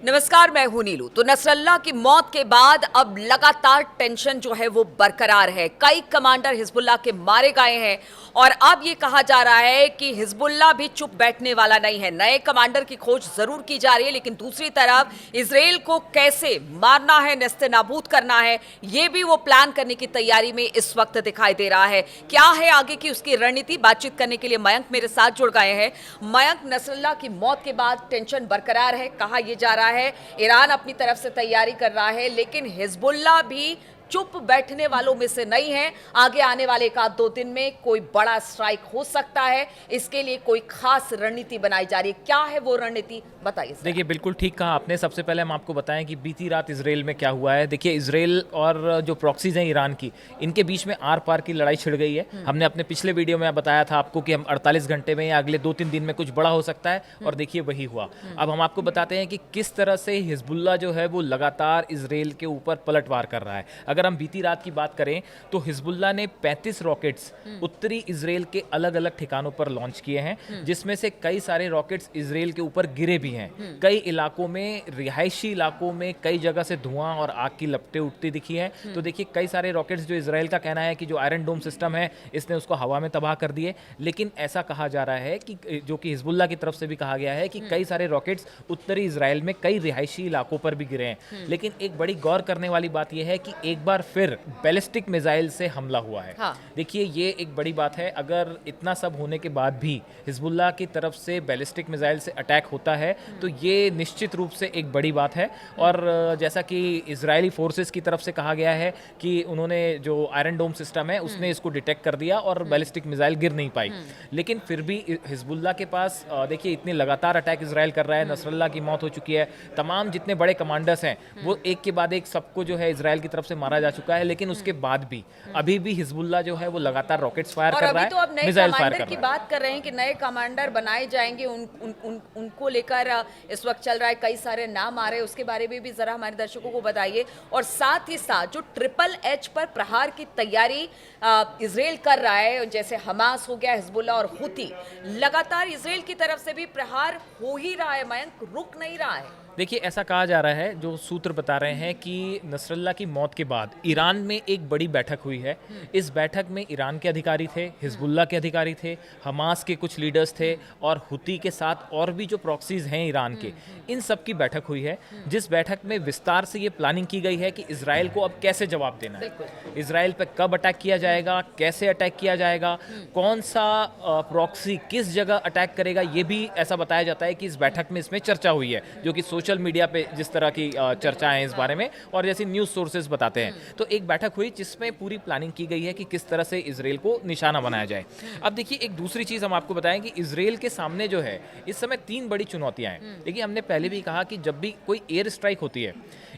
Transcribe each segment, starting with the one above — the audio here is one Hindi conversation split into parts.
नमस्कार, मैं हूं नीलू। तो नसरल्ला की मौत के बाद अब लगातार टेंशन जो है वो बरकरार है। कई कमांडर हिजबुल्लाह के मारे गए हैं और अब ये कहा जा रहा है कि हिजबुल्लाह भी चुप बैठने वाला नहीं है। नए कमांडर की खोज जरूर की जा रही है, लेकिन दूसरी तरफ इजराइल को कैसे मारना है, नेस्तनाबूद करना है, ये भी वो प्लान करने की तैयारी में इस वक्त दिखाई दे रहा है। क्या है आगे की उसकी रणनीति, बातचीत करने के लिए मयंक मेरे साथ जुड़ गए हैं। मयंक, नसरल्ला की मौत के बाद टेंशन बरकरार है, कहा यह जा रहा है ईरान अपनी तरफ से तैयारी कर रहा है, लेकिन हिजबुल्लाह भी चुप बैठने वालों में से नहीं है। आगे आने वाले एक आध दो दिन में कोई बड़ा स्ट्राइक हो सकता है, इसके लिए कोई खास रणनीति बनाई जा रही है। क्या है वो रणनीति, बताइए। देखिए, बिल्कुल ठीक कहा आपने। सबसे पहले हम आपको बताएं कि बीती रात इजराइल में क्या हुआ है। देखिए, इजराइल और जो प्रॉक्सीज हैं ईरान की, इनके बीच में आर पार की लड़ाई छिड़ गई है। हमने अपने पिछले वीडियो में बताया था आपको कि हम 48 घंटे में या अगले 2-3 दिन में कुछ बड़ा हो सकता है, और देखिए वही हुआ। अब हम आपको बताते हैं कि किस तरह से हिजबुल्लाह जो है वो लगातार इजराइल के ऊपर पलटवार कर रहा है। अगर हम बीती रात की बात करें तो हिजबुल्लाह ने 35 रॉकेट्स उत्तरी इजराइल के अलग अलग ठिकानों पर लॉन्च किए हैं, जिसमें से कई सारे रॉकेट्स इजराइल के ऊपर गिरे भी हैं। कई इलाकों में, रिहायशी इलाकों में कई जगह से धुआं और आग की लपटें उठती दिखी हैं। तो देखिए, कई सारे रॉकेट्स जो इजराइल का कहना है कि जो आयरन डोम सिस्टम है इसने उसको हवा में तबाह कर दिए, लेकिन ऐसा कहा जा रहा है कि जो कि हिजबुल्लाह की तरफ से भी कहा गया है कि कई सारे रॉकेट्स उत्तरी इजराइल में कई रिहायशी इलाकों पर भी गिरे हैं। लेकिन एक बड़ी गौर करने वाली बात यह है कि एक बार फिर बैलिस्टिक मिसाइल से हमला हुआ है। हाँ। देखिए, ये एक बड़ी बात है। अगर इतना सब होने के बाद भी हिजबुल्लाह की तरफ से बैलिस्टिक मिसाइल से अटैक होता है तो ये निश्चित रूप से एक बड़ी बात है। और जैसा कि इजरायली फोर्सेस की तरफ से कहा गया है कि उन्होंने जो आयरन डोम सिस्टम है उसने इसको डिटेक्ट कर दिया और बैलिस्टिक मिसाइल गिर नहीं पाई। लेकिन फिर भी हिजबुल्लाह के पास देखिए, इतने लगातार अटैक इजराइल कर रहा है। नसरल्ला की मौत हो चुकी है, तमाम जितने बड़े कमांडर्स हैं वो एक के बाद एक सबको जो है इजराइल की तरफ से मारा जा चुका है। लेकिन उसके बाद भी अभी भी हिजबुल्लाह जो है वो लगातार रॉकेट्स फायर कर रहा है, तो अब नए मिसाइल फायर कमांडर कर की रहा है। बात कर रहे हैं कि नए कमांडर बनाए जाएंगे, उनको लेकर इस वक्त चल रहा है, कई सारे नाम आ रहे हैं, उसके बारे में भी जरा हमारे दर्शकों को बताइए। और साथ ही साथ जो ट्रिपल एच पर प्रहार की तैयारी इजराइल कर रहा है, जैसे हमास हो गया, हिजबुल्लाह और हुती, लगातार इजराइल की तरफ से भी प्रहार हो ही रहा है, मयंक, रुक नहीं रहा है। देखिए, ऐसा कहा जा रहा है, जो सूत्र बता रहे हैं कि नसरल्ला की मौत के बाद ईरान में एक बड़ी बैठक हुई है। इस बैठक में ईरान के अधिकारी थे, हिजबुल्लाह के अधिकारी थे, हमास के कुछ लीडर्स थे और हुती के साथ और भी जो प्रॉक्सीज हैं ईरान के, इन सब की बैठक हुई है। जिस बैठक में विस्तार से ये प्लानिंग की गई है कि इजराइल को अब कैसे जवाब देना है, इजराइल पर कब अटैक किया जाएगा, कैसे अटैक किया जाएगा, कौन सा प्रॉक्सी किस जगह अटैक करेगा, ये भी ऐसा बताया जाता है कि इस बैठक में इसमें चर्चा हुई है, जो कि सोशल मीडिया पे जिस तरह की चर्चाएं इस बारे में और जैसी न्यूज़ सोर्सेज बताते हैं। तो एक बैठक हुई जिसमें पूरी प्लानिंग की गई है कि किस तरह से इजराइल को निशाना बनाया जाए। अब देखिए, एक दूसरी चीज़ हम आपको बताएं कि इजराइल के सामने जो है इस समय 3 बड़ी चुनौतियां हैं। देखिए, हमने पहले भी कहा कि जब भी कोई एयर स्ट्राइक होती है,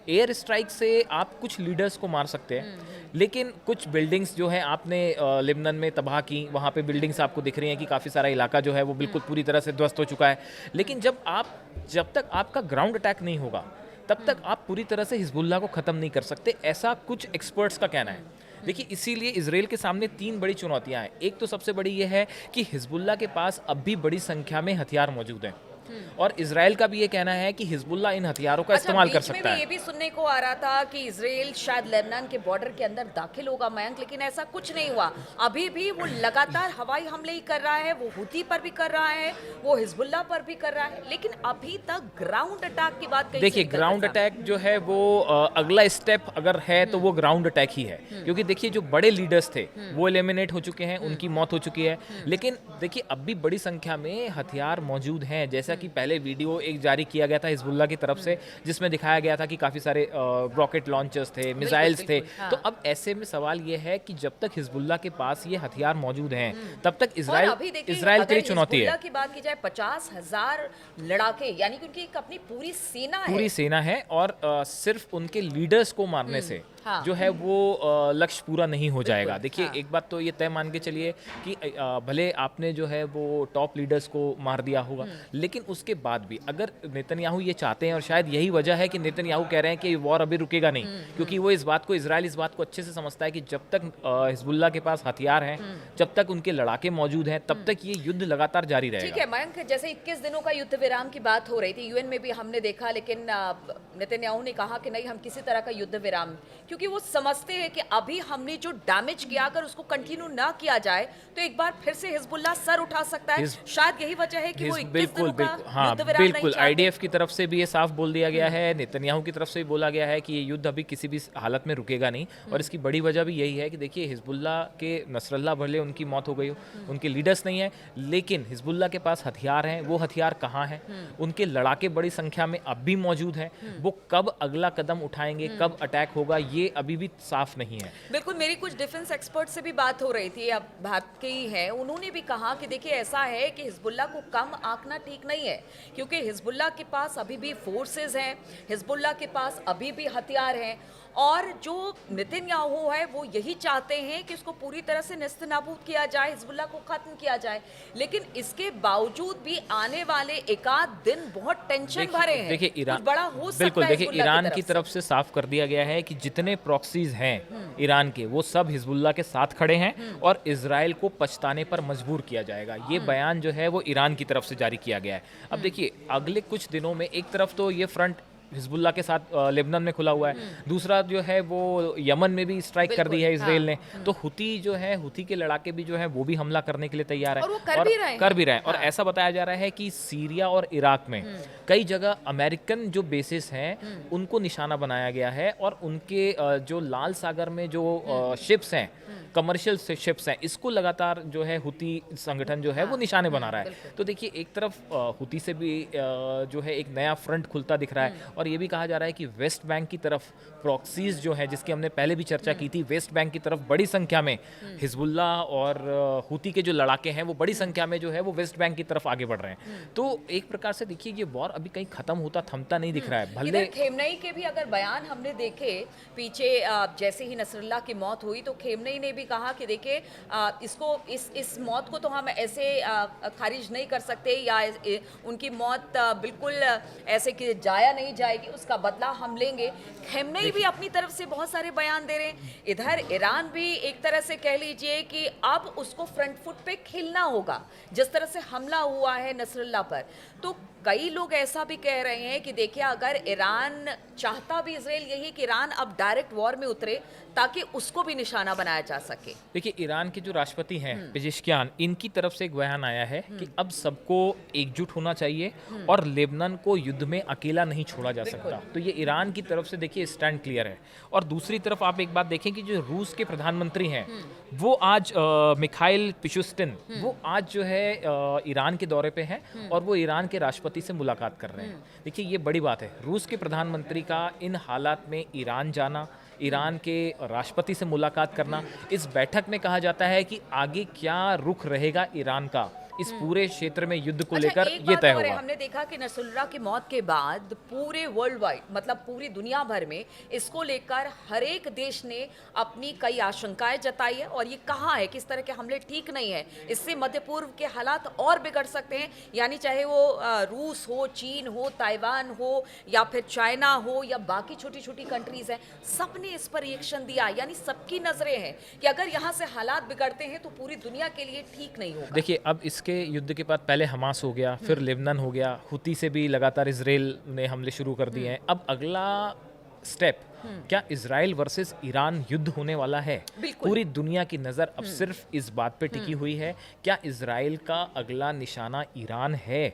एयर स्ट्राइक से आप कुछ लीडर्स को मार सकते हैं, लेकिन कुछ बिल्डिंग्स जो है आपने लेबनान में तबाह की, वहाँ पे बिल्डिंग्स आपको दिख रही हैं कि काफ़ी सारा इलाका जो है वो बिल्कुल पूरी तरह से ध्वस्त हो चुका है। लेकिन जब तक आपका ग्राउंड अटैक नहीं होगा तब तक आप पूरी तरह से हिजबुल्लाह को ख़त्म नहीं कर सकते, ऐसा कुछ एक्सपर्ट्स का कहना है। देखिए, इसीलिए इजराइल के सामने 3 बड़ी चुनौतियां हैं। एक तो सबसे बड़ी ये है कि हिजबुल्लाह के पास अब भी बड़ी संख्या में हथियार मौजूद हैं, और इजराइल का भी ये कहना है कि हिजबुल्लाह इन हथियारों का इस्तेमाल कर सकता है। ये भी सुनने को आ रहा था कि इजराइल शायद लेबनान के बॉर्डर के अंदर दाखिल होगा, मयंक, लेकिन ऐसा कुछ नहीं हुआ। अभी भी वो लगातार हवाई हमले ही कर रहा है, वो हुती पर भी कर रहा है, वो हिजबुल्लाह पर भी कर रहा है, लेकिन अभी तक ग्राउंड अटैक की बात कहीं देखिए, ग्राउंड अटैक जो है वो अगला स्टेप अगर है तो वो ग्राउंड अटैक ही है, क्योंकि देखिए, जो बड़े लीडर्स थे वो एलिमिनेट हो चुके हैं, उनकी मौत हो चुकी है। लेकिन देखिए, अब भी बड़ी संख्या में हथियार मौजूद हैं, जैसा कि पहले वीडियो एक जारी किया गया था हिजबुल्लाह की तरफ से, जिसमें दिखाया गया था कि काफ़ी सारे रॉकेट लॉन्चर्स थे, मिसाइल्स थे। हाँ। तो अब ऐसे में सवाल ये है कि जब तक हिजबुल्लाह के पास ये हथियार मौजूद हैं तब तक इजराइल के लिए चुनौती है। की बात की जाए, 50,000 लड़ाके, यानी कि उनकी एक अपनी पूरी सेना है, और सिर्फ उनके लीडर्स को मारने से हाँ। जो है वो लक्ष्य पूरा नहीं हो जाएगा। देखिए हाँ। एक बात तो ये तय मान के चलिए कि भले आपने जो है वो टॉप लीडर्स को मार दिया होगा, लेकिन उसके बाद भी अगर नेतन्याहू ये चाहते हैं, और शायद यही वजह है कि नेतन्याहू कह रहे हैं कि वॉर अभी रुकेगा नहीं, क्योंकि वो इजराइल इस बात को अच्छे से समझता है कि जब तक हिजबुल्लाह के पास हथियार हैं, जब तक उनके लड़ाके मौजूद हैं, तब तक ये युद्ध लगातार जारी ठीक रहेगा। है मयंक, जैसे 21 दिनों का युद्ध विराम की बात हो रही थी, यूएन में भी हमने देखा, लेकिन नेतन्याहू ने कहा कि नहीं, हम किसी तरह का युद्ध विराम, क्योंकि वो समझते हैं कि अभी हमने जो डैमेज किया अगर उसको कंटिन्यू ना किया जाए तो एक बार फिर से हिजबुल्लाह सर उठा सकता है। शायद यही वजह है कि वो 21 बिल्कुल दिनों का बिल्कुल, हाँ युद्ध विराम नहीं बिल्कुल, चाहते। आईडीएफ की तरफ से भी ये साफ बोल दिया गया है, नेतन्याहू की तरफ से भी बोला गया है कि ये युद्ध अभी किसी भी हालत में रुकेगा नहीं। और इसकी बड़ी वजह भी यही है कि देखिए हिजबुल्लाह के नसरल्ला, भले उनकी मौत हो गई हो, उनके लीडर्स नहीं है, लेकिन हिजबुल्लाह के पास हथियार हैं। वो हथियार कहाँ हैं? उनके लड़ाके बड़ी संख्या में अब भी मौजूद हैं। वो कब अगला कदम उठाएंगे, कब अटैक होगा, ये अभी भी साफ नहीं है। बिल्कुल, मेरी कुछ डिफेंस एक्सपर्ट से भी बात हो रही थी, अब भारत के ही हैं, उन्होंने भी कहा कि देखिए ऐसा है कि हिजबुल्लाह को कम आंकना ठीक नहीं है, क्योंकि हिजबुल्लाह के पास अभी भी फोर्सेस हैं, हिजबुल्लाह के पास अभी भी हथियार हैं, और जो नेतन्याहू है वो यही चाहते हैं कि उसको पूरी तरह से नेस्तनाबूद किया जाए, हिजबुल्लाह को खत्म किया जाए। लेकिन इसके बावजूद भी आने वाले एकाध दिन बहुत टेंशन भरे हैं। देखिए ईरान, कुछ बड़ा हो सकता बिल्कुल है देखिए हिजबुल्लाह ईरान की तरफ से साफ कर दिया गया है कि जितने प्रॉक्सीज हैं ईरान के, वो सब हिजबुल्लाह के साथ खड़े हैं और इजराइल को पछताने पर मजबूर किया जाएगा। ये बयान जो है वो ईरान की तरफ से जारी किया गया है। अब देखिए अगले कुछ दिनों में एक तरफ तो ये फ्रंट हिजबुल्लाह के साथ लेबनान में खुला हुआ है, दूसरा जो है वो यमन में भी स्ट्राइक कर दी है इसराइल ने। तो हुती जो है, हुती के लड़ाके भी जो है वो भी हमला करने के लिए तैयार है, और वो कर भी रहे हैं। और ऐसा बताया जा रहा है कि सीरिया और इराक में कई जगह अमेरिकन जो बेसिस हैं उनको निशाना बनाया गया है, और उनके जो लाल सागर में जो शिप्स हैं, कमर्शियल शिप्स हैं, इसको लगातार जो है हुती संगठन जो है वो निशाने बना रहा है। तो देखिए एक तरफ हुती से भी जो है एक नया फ्रंट खुलता दिख रहा है, और ये भी कहा जा रहा है कि वेस्ट बैंक की तरफ प्रॉक्सीज जो है, जिसकी हमने पहले भी चर्चा की थी, वेस्ट बैंक की तरफ बड़ी संख्या में हिजबुल्लाह और हुती के जो लड़ाके हैं वो बड़ी संख्या में जो है वो वेस्ट बैंक की तरफ आगे बढ़ रहे हैं। तो एक प्रकार से देखिए ये वॉर अभी कहीं खत्म होता थमता नहीं दिख रहा है। भले खेमनेई के भी अगर बयान हमने देखे पीछे, जैसे ही नसरुल्लाह की मौत हुई तो खेमनेई ने भी कहा कि देखिए इसको इस मौत को तो हम ऐसे खारिज नहीं कर सकते, या उनकी मौत बिल्कुल ऐसे कि जाया नहीं जाएगी, उसका बदला हम लेंगे। खेमनेई भी अपनी तरफ से बहुत सारे बयान दे रहे हैं। इधर ईरान भी एक तरह से कह लीजिए कि अब उसको फ्रंट फुट पे खेलना होगा, जिस तरह से हमला हुआ है नसरुल्लाह पर। तो कई लोग ऐसा भी कह रहे हैं कि देखिए अगर ईरान चाहता भी, इजराइल यही कि ईरान अब डायरेक्ट वॉर में उतरे ताकि उसको भी निशाना बनाया जा सके। देखिए ईरान के जो राष्ट्रपति हैं पेजेश्कियान, इनकी तरफ से एक बयान आया है कि अब सबको एकजुट होना चाहिए और लेबनान को युद्ध में अकेला नहीं छोड़ा जा सकता। तो ये ईरान की तरफ से देखिए स्टैंड क्लियर है। और दूसरी तरफ आप एक बात देखें कि जो रूस के प्रधानमंत्री हैं वो आज मिखाइल पिशुस्टिन, वो आज जो है ईरान के दौरे पे हैं और वो ईरान के राष्ट्रपति से मुलाकात कर रहे हैं। देखिए ये बड़ी बात है, रूस के प्रधानमंत्री का इन हालात में ईरान जाना, ईरान के राष्ट्रपति से मुलाकात करना। इस बैठक में कहा जाता है कि आगे क्या रुख रहेगा ईरान का इस पूरे क्षेत्र में युद्ध को लेकर, ये तय होगा। हमने देखा कि नसरुल्लाह की मौत के बाद पूरे वर्ल्ड वाइड, मतलब पूरी दुनिया भर में इसको लेकर हर एक देश ने अपनी कई आशंकाएं जताई है, और ये कहा है कि इस तरह के हमले ठीक नहीं है, इससे मध्य पूर्व के हालात और बिगड़ सकते हैं। यानी चाहे वो रूस हो, चीन हो, ताइवान हो, या फिर चाइना हो, या बाकी छोटी छोटी कंट्रीज हैं, सबने इस पर रिएक्शन दिया। यानी सबकी नजरें हैं कि अगर यहाँ से हालात बिगड़ते हैं तो पूरी दुनिया के लिए ठीक नहीं होगा। देखिए अब इसके युद्ध के बाद पहले हमास हो गया, फिर लेबनान हो गया, हुती से भी लगातार इजराइल ने हमले शुरू कर दिए हैं। अब अगला स्टेप क्या इजराइल वर्सेस ईरान युद्ध होने वाला है? पूरी दुनिया की नजर अब सिर्फ इस बात पे टिकी हुई है, क्या इजराइल का अगला निशाना ईरान है?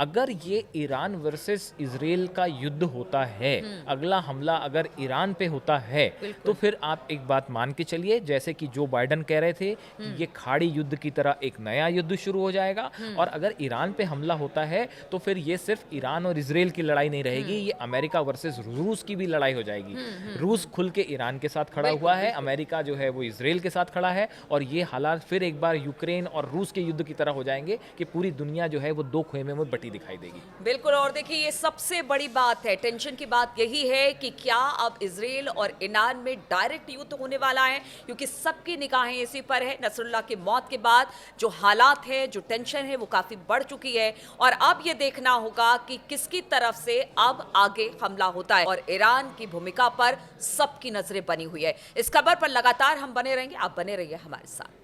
अगर ये ईरान वर्सेस इजराइल का युद्ध होता है, अगला हमला अगर ईरान पे होता है, तो फिर आप एक बात मान के चलिए, जैसे कि जो बाइडन कह रहे थे कि ये खाड़ी युद्ध की तरह एक नया युद्ध शुरू हो जाएगा। और अगर ईरान पे हमला होता है तो फिर ये सिर्फ ईरान और इजराइल की लड़ाई नहीं रहेगी, ये अमेरिका वर्सेस रूस की भी लड़ाई हो जाएगी। रूस खुल के ईरान के साथ खड़ा हुआ है, अमेरिका जो है वो इसराइल के साथ खड़ा है, और ये हालात फिर एक बार यूक्रेन और रूस के युद्ध की तरह हो जाएंगे कि पूरी दुनिया जो है वो दो खेमे में बटी दिखाई देगी। बिल्कुल, और देखिए ये सबसे बड़ी बात है, टेंशन की बात यही है कि क्या अब इजराइल और ईरान में डायरेक्ट युद्ध होने वाला है, क्योंकि सबकी निगाहें इसी पर है। नसरुल्लाह की मौत के बाद जो हालात है, जो टेंशन है, वो काफी बढ़ चुकी है, और अब ये देखना होगा कि किसकी तरफ से अब आगे हमला होता है, और ईरान की भूमिका पर सबकी नजरें बनी हुई है। इस खबर पर लगातार हम बने रहेंगे, आप बने रहिए हमारे साथ।